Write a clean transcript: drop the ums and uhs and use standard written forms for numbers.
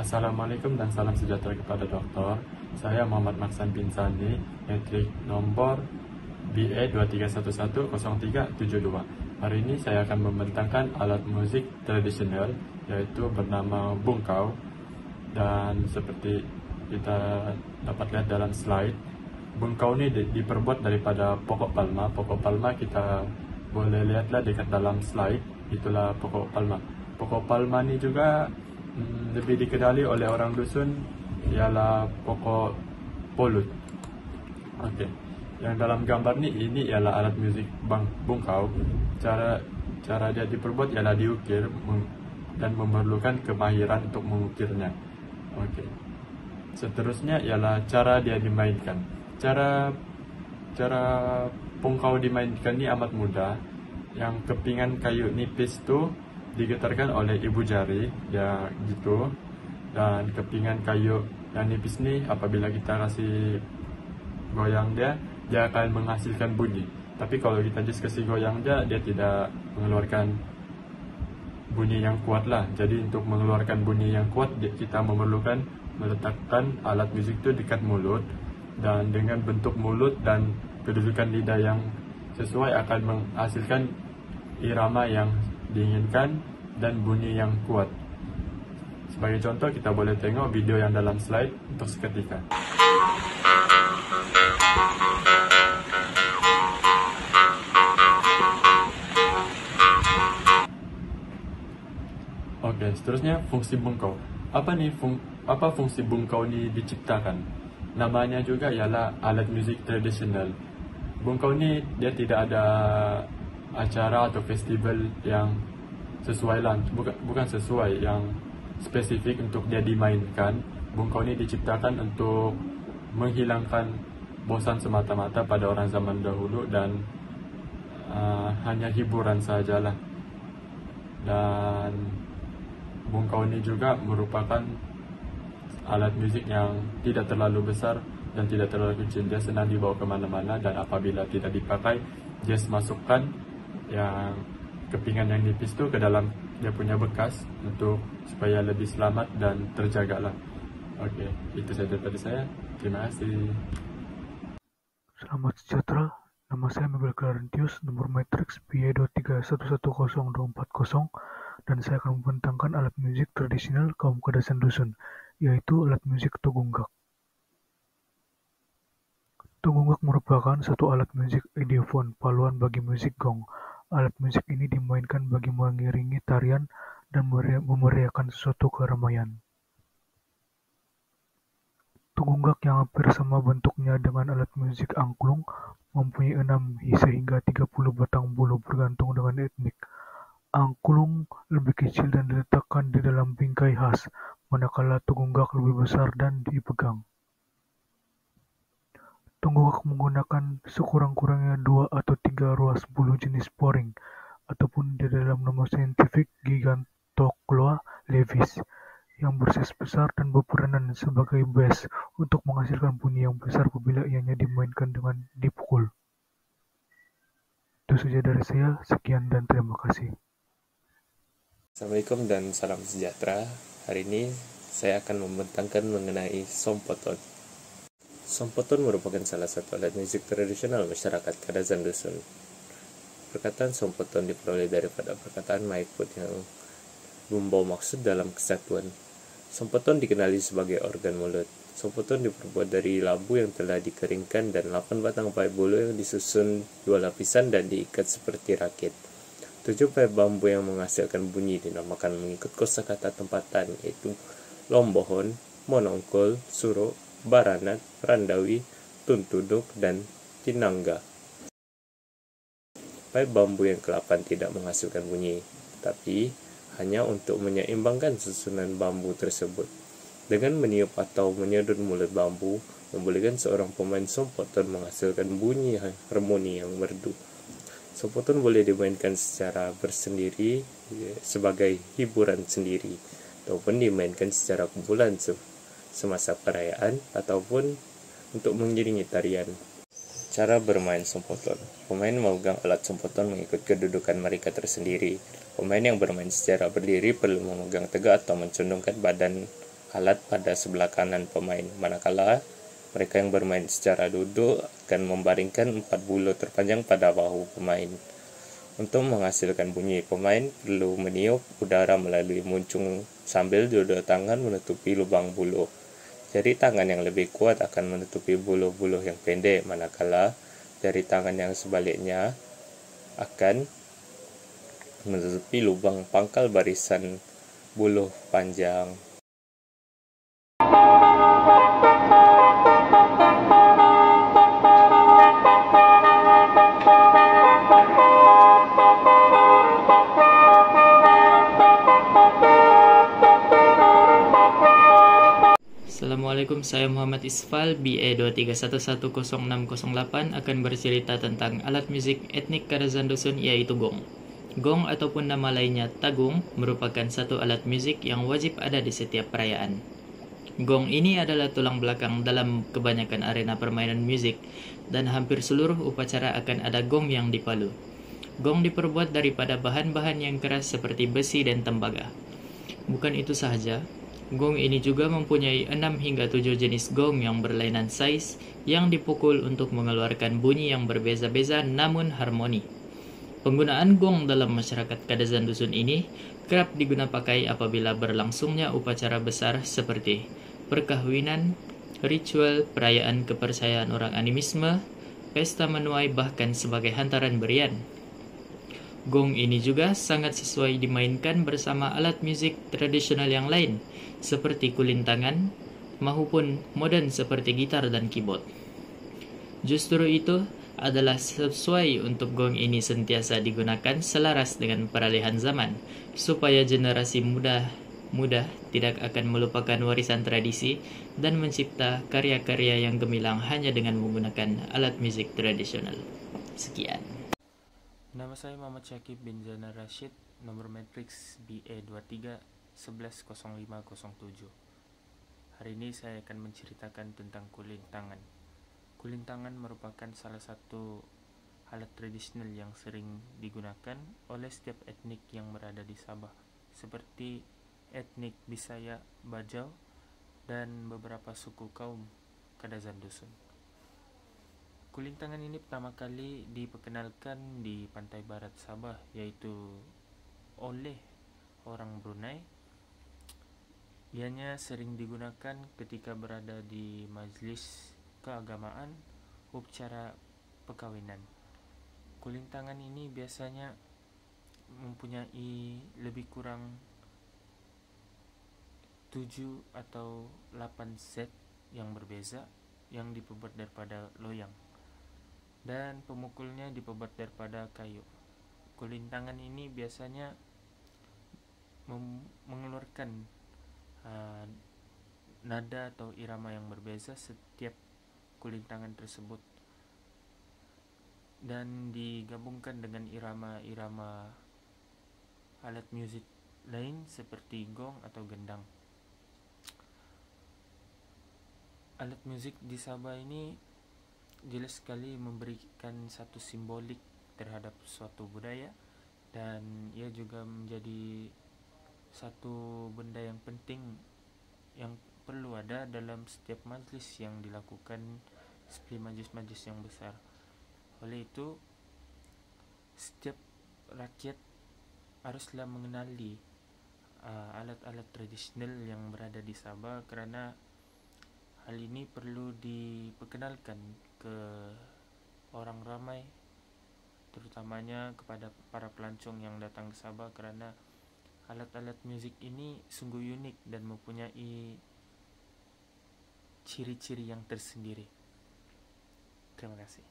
Assalamualaikum dan salam sejahtera kepada doktor. Saya Muhammad Maksan bin Sani, metrik nomor BA 23110372. Hari ini saya akan membentangkan alat musik tradisional yaitu bernama bungkau, dan seperti kita dapat lihat dalam slide, bungkau ini diperbuat daripada pokok palma. Pokok palma kita boleh lihatlah dekat dalam slide, itulah pokok palma. Pokok palma ini juga lebih dikenali oleh orang dusun ialah pokok polut. Okey. Yang dalam gambar ini ialah alat muzik bungkau. Cara dia diperbuat ialah diukir dan memerlukan kemahiran untuk mengukirnya. Okey. Seterusnya ialah cara dia dimainkan. Cara bungkau dimainkan ni amat mudah. Yang kepingan kayu nipis tu digetarkan oleh ibu jari, ya gitu. Dan kepingan kayu yang nipis ni apabila kita kasih goyang dia akan menghasilkan bunyi. Tapi kalau kita just kasih goyang dia tidak mengeluarkan bunyi yang kuat lah. Jadi untuk mengeluarkan bunyi yang kuat, kita memerlukan meletakkan alat muzik itu dekat mulut, dan dengan bentuk mulut dan kedudukan lidah yang sesuai akan menghasilkan irama yang diinginkan dan bunyi yang kuat. Sebagai contoh, kita boleh tengok video yang dalam slide untuk seketika. Okey, seterusnya fungsi bungkau. Apa fungsi bungkau ni diciptakan? Namanya juga ialah alat muzik tradisional. Bungkau ni dia tidak ada acara atau festival yang sesuai lah, bukan sesuai yang spesifik untuk dia dimainkan. Bungkau ni diciptakan untuk menghilangkan bosan semata-mata pada orang zaman dahulu dan hanya hiburan sajalah. Dan bungkau ni juga merupakan alat muzik yang tidak terlalu besar dan tidak terlalu kecil. Dia senang dibawa ke mana-mana, dan apabila tidak dipakai, just masukkan yang kepingan yang nipis tu ke dalam dia punya bekas untuk supaya lebih selamat dan terjagalah. Okey, itu saja daripada saya. Terima kasih. Selamat sejahtera, nama saya Miguel Clarentius, nomor matriks BA 2311024, dan saya akan membentangkan alat musik tradisional kaum Kadasan Dusun, yaitu alat musik Togunggak. Togunggak merupakan satu alat musik idiofon paluan bagi musik gong. Alat musik ini dimainkan bagi mengiringi tarian dan memeriahkan suatu keramaian. Togunggak yang hampir sama bentuknya dengan alat musik angklung mempunyai 6 sehingga 30 batang bulu bergantung dengan etnik. Angklung lebih kecil dan diletakkan di dalam bingkai khas, manakala togunggak lebih besar dan dipegang. Togunggak menggunakan sekurang-kurangnya 2 atau 3 ruas bulu jenis boring, ataupun di dalam nama saintifik Gigantocloa levis, yang bersaiz besar dan berperanan sebagai bass untuk menghasilkan bunyi yang besar apabila ianya dimainkan dengan dipukul. Itu saja dari saya, sekian dan terima kasih. Assalamualaikum dan salam sejahtera. Hari ini saya akan membentangkan mengenai sompoton. Sompoton merupakan salah satu alat musik tradisional masyarakat Kadasan Dusun. Perkataan sompoton diperoleh daripada perkataan Maiput yang membawa maksud dalam kesatuan. Sompoton dikenali sebagai organ mulut. Sompoton diperbuat dari labu yang telah dikeringkan dan 8 batang paip bulu yang disusun 2 lapisan dan diikat seperti rakit. 7 paip bambu yang menghasilkan bunyi dinamakan mengikut kosakata tempatan, yaitu lombohon, monongkol, suro, baranat, randawi, tuntuduk, dan tinangga. Paip bambu yang ke-8 tidak menghasilkan bunyi, tapi hanya untuk menyeimbangkan susunan bambu tersebut. Dengan meniup atau menyedot mulut bambu, membolehkan seorang pemain sompoton menghasilkan bunyi harmoni yang merdu. Sompoton boleh dimainkan secara bersendiri sebagai hiburan sendiri, ataupun dimainkan secara kumpulan semasa perayaan, ataupun untuk mengiringi tarian. Cara bermain sompoton. Pemain memegang alat sompoton mengikut kedudukan mereka tersendiri. Pemain yang bermain secara berdiri perlu memegang tegak atau mencondongkan badan alat pada sebelah kanan pemain, manakala mereka yang bermain secara duduk akan membaringkan 4 buluh terpanjang pada bahu pemain. Untuk menghasilkan bunyi, pemain perlu meniup udara melalui muncung sambil dua tangan menutupi lubang buluh. Jari tangan yang lebih kuat akan menutupi buluh-buluh yang pendek, manakala jari tangan yang sebaliknya akan menutupi lubang pangkal barisan buluh panjang. Assalamualaikum, saya Muhammad Isfal, BA 231100608 akan bercerita tentang alat musik etnik Kadazan Dusun, yaitu gong. Gong ataupun nama lainnya tagung merupakan satu alat musik yang wajib ada di setiap perayaan. Gong ini adalah tulang belakang dalam kebanyakan arena permainan musik, dan hampir seluruh upacara akan ada gong yang dipalu. Gong diperbuat daripada bahan-bahan yang keras seperti besi dan tembaga. Bukan itu sahaja, gong ini juga mempunyai 6 hingga 7 jenis gong yang berlainan saiz yang dipukul untuk mengeluarkan bunyi yang berbeza-beza namun harmoni. Penggunaan gong dalam masyarakat Kadazan Dusun ini kerap digunakan pakai apabila berlangsungnya upacara besar seperti perkahwinan, ritual, perayaan kepercayaan orang animisme, pesta menuai, bahkan sebagai hantaran berian. Gong ini juga sangat sesuai dimainkan bersama alat musik tradisional yang lain seperti kulintangan maupun modern seperti gitar dan keyboard. Justru itu adalah sesuai untuk gong ini sentiasa digunakan selaras dengan peralihan zaman, supaya generasi muda tidak akan melupakan warisan tradisi dan mencipta karya-karya yang gemilang hanya dengan menggunakan alat musik tradisional. Sekian. Nama saya Muhammad Syakib bin Zainal Rashid, nomor matriks BA 23110507. Hari ini saya akan menceritakan tentang kulintangan. Kulintangan merupakan salah satu alat tradisional yang sering digunakan oleh setiap etnik yang berada di Sabah, seperti etnik Bisaya, Bajau, dan beberapa suku kaum Kadazan Dusun. Kulintangan ini pertama kali diperkenalkan di pantai barat Sabah, yaitu oleh orang Brunei. Ianya sering digunakan ketika berada di majlis keagamaan, upacara perkawinan. Kulintangan ini biasanya mempunyai lebih kurang 7 atau 8 set yang berbeza yang diperbuat daripada loyang, dan pemukulnya diperbuat daripada kayu. Kulintangan ini biasanya mengeluarkan nada atau irama yang berbeza setiap kulintangan tersebut, dan digabungkan dengan irama-irama alat musik lain seperti gong atau gendang. Alat musik di Sabah ini jelas sekali memberikan satu simbolik terhadap suatu budaya, dan ia juga menjadi satu benda yang penting yang perlu ada dalam setiap majlis yang dilakukan seperti majlis-majlis yang besar. Oleh itu, setiap rakyat haruslah mengenali alat-alat tradisional yang berada di Sabah, kerana hal ini perlu diperkenalkan ke orang ramai, terutamanya kepada para pelancong yang datang ke Sabah, kerana alat-alat musik ini sungguh unik dan mempunyai ciri-ciri yang tersendiri. Terima kasih.